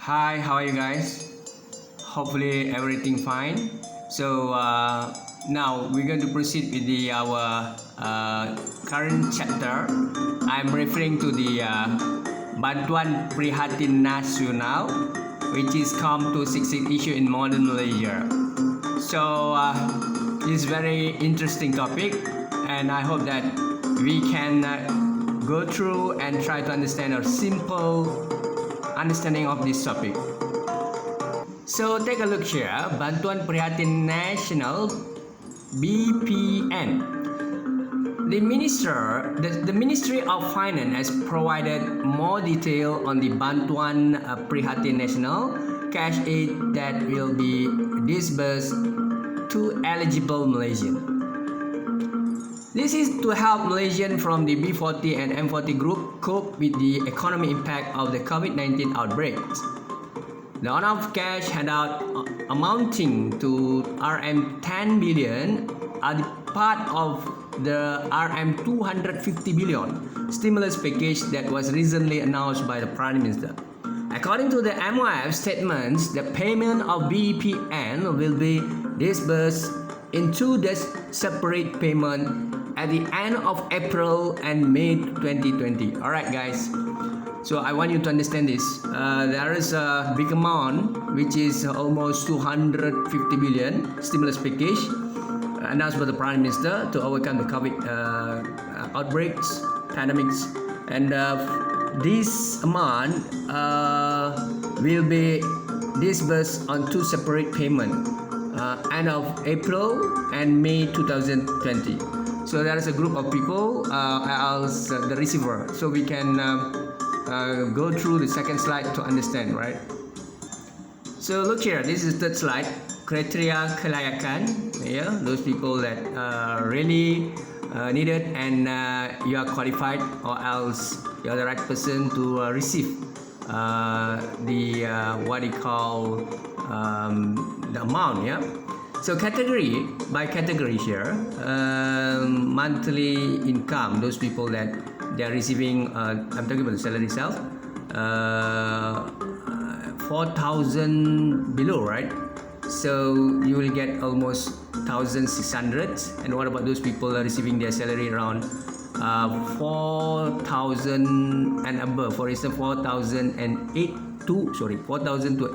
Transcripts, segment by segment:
Hi, how are you guys? Hopefully everything fine. So now we're going to proceed with our current chapter. I'm referring to the Bantuan Prihatin Nasional, which is COM266 issue in modern Malaysia. So it's very interesting topic, and I hope that we can go through and try to understand a simple understanding of this topic. So take a look here, Bantuan Prihatin Nasional, BPN. The Ministry of Finance has provided more detail on the Bantuan Prihatin Nasional cash aid that will be disbursed to eligible Malaysians. This is to help Malaysians from the B40 and M40 group cope with the economic impact of the COVID-19 outbreak. The amount of cash handout amounting to RM10 billion are the part of the RM250 billion stimulus package that was recently announced by the Prime Minister. According to the MOF statements, the payment of BPN will be disbursed in two separate payments at the end of April and May 2020. Alright guys, so I want you to understand this. There is a big amount, which is almost 250 billion stimulus package announced by the Prime Minister to overcome the COVID outbreaks, pandemics, and this amount will be disbursed on two separate payments, end of April and May 2020. So there is a group of people as the receiver, so we can go through the second slide to understand, right? So look here, this is the third slide, criteria kelayakan. Yeah, those people that really need it and you are qualified, or else you are the right person to receive the what you call the amount. Yeah. So category by category here, monthly income, those people that they are receiving, I'm talking about the salary itself, 4,000 below, right? So you will get almost 1,600. And what about those people are receiving their salary around 4,000 and above? For instance, 4,000 to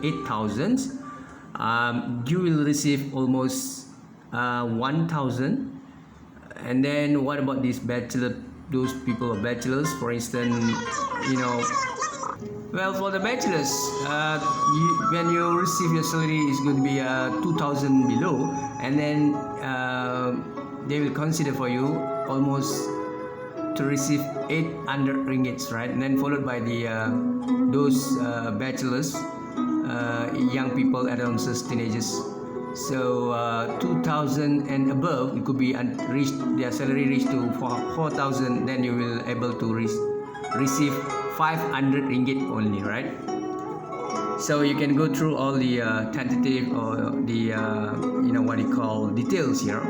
8,000. You will receive almost 1,000. And then what about this bachelor? Those people are bachelors, for instance, well, for the bachelors, when you receive your salary, it's going to be 2,000 below, and then they will consider for you almost to receive 800 ringgits, right? And then followed by the those bachelors, young people, adolescents, teenagers. So 2,000 and above, it could be reached, their salary reached to 4,000, then you will able to receive 500 ringgit only, right? So you can go through all the tentative or the what you call details here.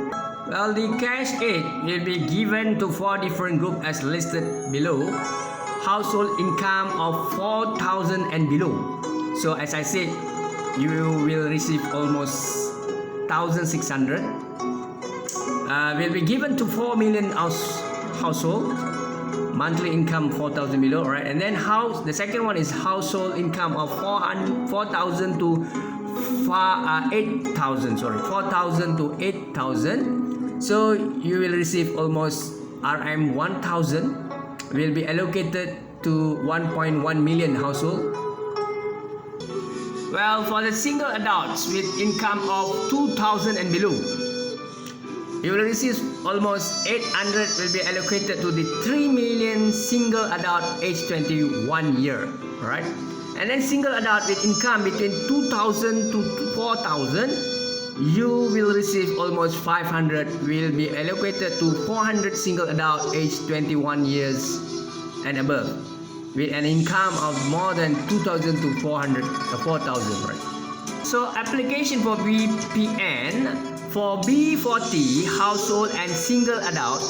Well, the cash aid will be given to 4 different groups as listed below. Household income of 4,000 and below. So as I said, you will receive almost 1,600. Will be given to 4 million household. Monthly income 4,000 below, right? And then the second one is household income of 4,000 to 8,000. Sorry, 4,000 to 8,000. So you will receive almost RM 1,000. Will be allocated to 1.1 million household. Well, for the single adults with income of 2,000 and below, you will receive almost 800. Will be allocated to the 3 million single adult age 21 year, right? And then single adult with income between 2,000 to 4,000, you will receive almost 500. Will be allocated to 400 single adult age 21 years and above, with an income of more than 2,000 to 4,000, right? So application for BPN for B40 household and single adult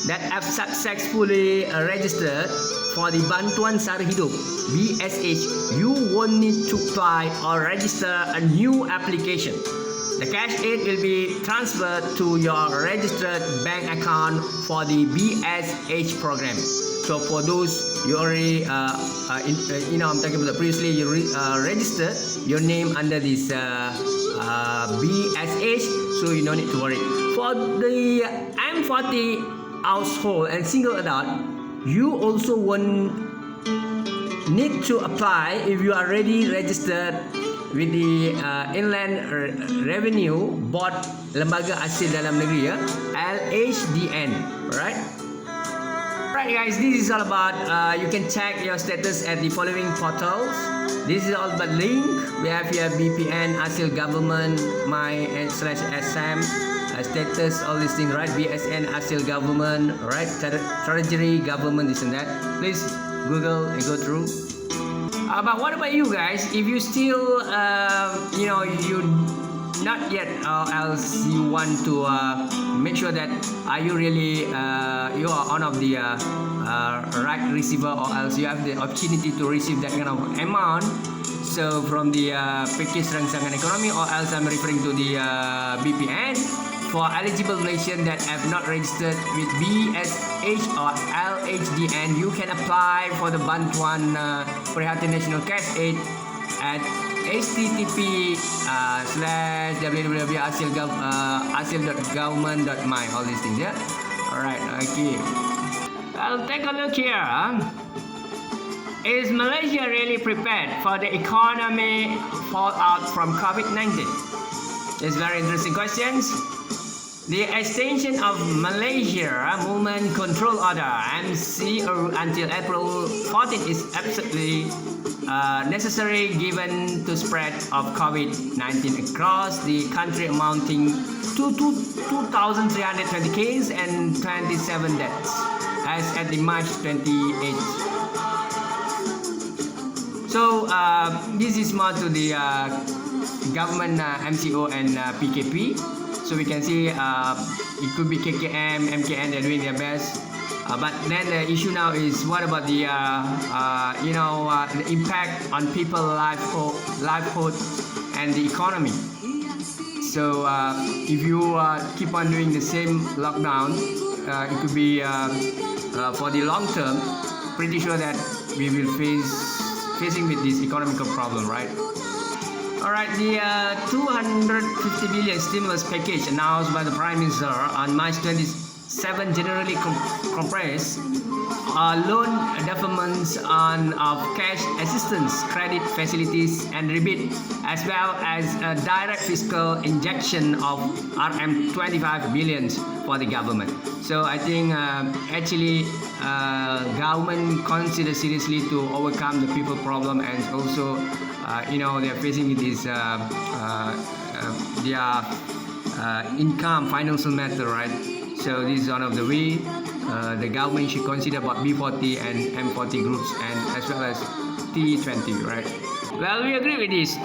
that have successfully registered for the Bantuan Sara Hidup BSH, you won't need to apply or register a new application. The cash aid will be transferred to your registered bank account for the BSH program. So for those you already, I'm talking about previously you registered your name under this BSH, so you don't need to worry. For the M40 household and single adult, you also won't need to apply if you are already registered with the Inland Revenue Board Lembaga Hasil Dalam Negeri, LHDN, right? Right guys, this is all about, you can check your status at the following portals. This is all about link. We have here BPN, Hasil Government, my/SM, status, all these things, right? BSN, Hasil Government, right? Treasury, Government, this and that. Please Google and go through. But what about you guys? If you still, you not yet, or else you want to make sure that are you really you are one of the right receiver, or else you have the opportunity to receive that kind of amount. So from the package rangsangan ekonomi, or else I'm referring to the BPN. For eligible Malaysians that have not registered with BSH or LHDN, you can apply for the Bantuan Prihatin National Cash Aid at http://www.hasil.government.my, all these things, yeah. Alright, okay. Well, take a look here. Is Malaysia really prepared for the economy fallout from COVID-19? It's very interesting questions. The extension of Malaysia Movement Control Order (MCO) until April 14 is absolutely necessary given the spread of COVID-19 across the country, amounting to 2,320 cases and 27 deaths as at the March 28th. So this is more to the government MCO and PKP. So we can see it could be KKM, MKN, they're doing their best. But then the issue now is what about the the impact on people's livelihood and the economy. So if you keep on doing the same lockdown, it could be for the long term. Pretty sure that we will facing with this economical problem, right? Alright, the 250 billion stimulus package announced by the Prime Minister on March 27 generally comprised loan deferments of cash assistance, credit facilities and rebate, as well as a direct fiscal injection of RM25 billion for the government. So I think actually government considers seriously to overcome the people problem, and also they're facing this their income financial matter, right? So this is one of the way the government should consider about B40 and M40 groups, and as well as T20, right? Well, we agree with this,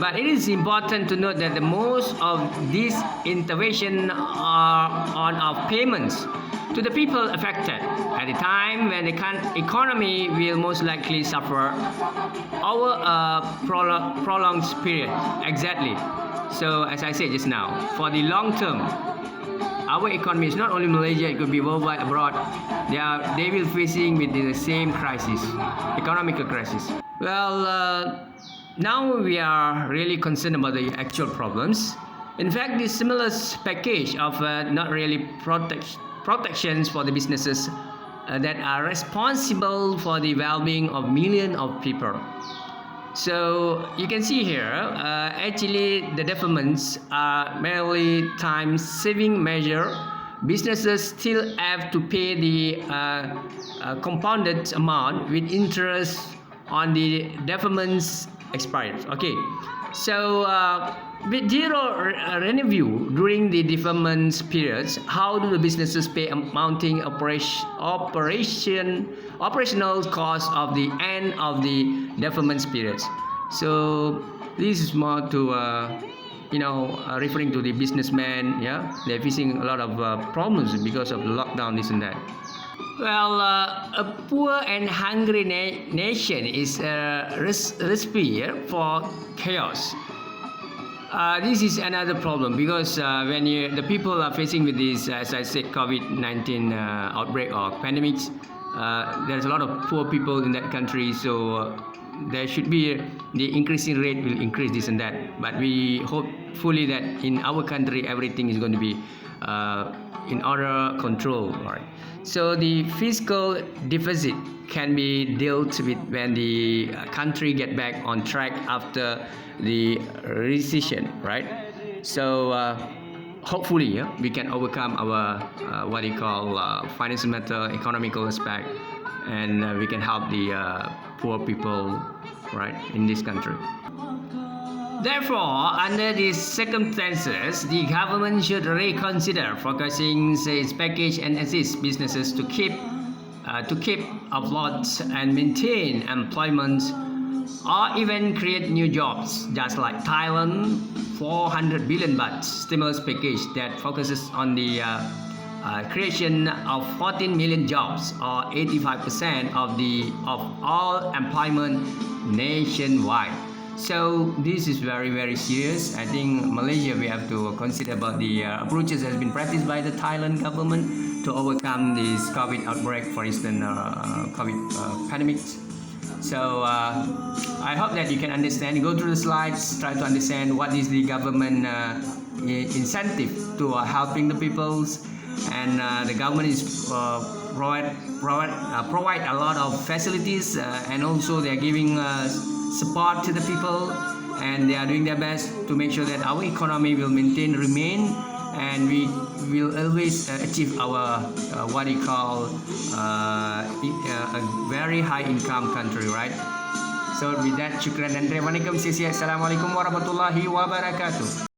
but it is important to note that the most of these intervention are of payments to the people affected at a time when the economy will most likely suffer over a prolonged period. Exactly. So as I said just now, for the long term, our economy is not only Malaysia, it could be worldwide, abroad. They will facing with the same crisis, economical crisis. Well, now we are really concerned about the actual problems. In fact, the stimulus package of not really protections for the businesses that are responsible for the well-being of millions of people. So you can see here, actually the deferments are merely time-saving measure. Businesses still have to pay the compounded amount with interest on the deferments expired. Okay, so with zero revenue during the deferment periods, how do the businesses pay mounting operational costs of the end of the deferment periods? So this is more to referring to the businessmen. Yeah, they're facing a lot of problems because of the lockdown, this and that. Well, a poor and hungry nation is a recipe for chaos. This is another problem because when the people are facing with this, as I said, COVID-19 outbreak or pandemics, there's a lot of poor people in that country. So there should be the increasing rate will increase this and that. But we hope fully that in our country everything is going to be in order control. Right. So the fiscal deficit can be dealt with when the country get back on track after the recession, right? So hopefully we can overcome our what you call financial matter, economical aspect, and we can help the poor people, right, in this country. Therefore, under these circumstances, the government should reconsider focusing its package and assist businesses to keep afloat and maintain employment, or even create new jobs, just like Thailand 400 billion baht stimulus package that focuses on the creation of 14 million jobs, or 85% of all employment nationwide. So this is very, very serious. I think Malaysia, we have to consider about the approaches that has been practiced by the Thailand government to overcome this COVID outbreak, for instance, COVID pandemic. So I hope that you can understand. Go through the slides, try to understand what is the government incentive to helping the peoples, and the government is provide a lot of facilities, and also they are giving support to the people, and they are doing their best to make sure that our economy will remain, and we will always achieve our what you call a very high income country, right? So with that, syukran dan terima kasih. Assalamualaikum warahmatullahi wabarakatuh.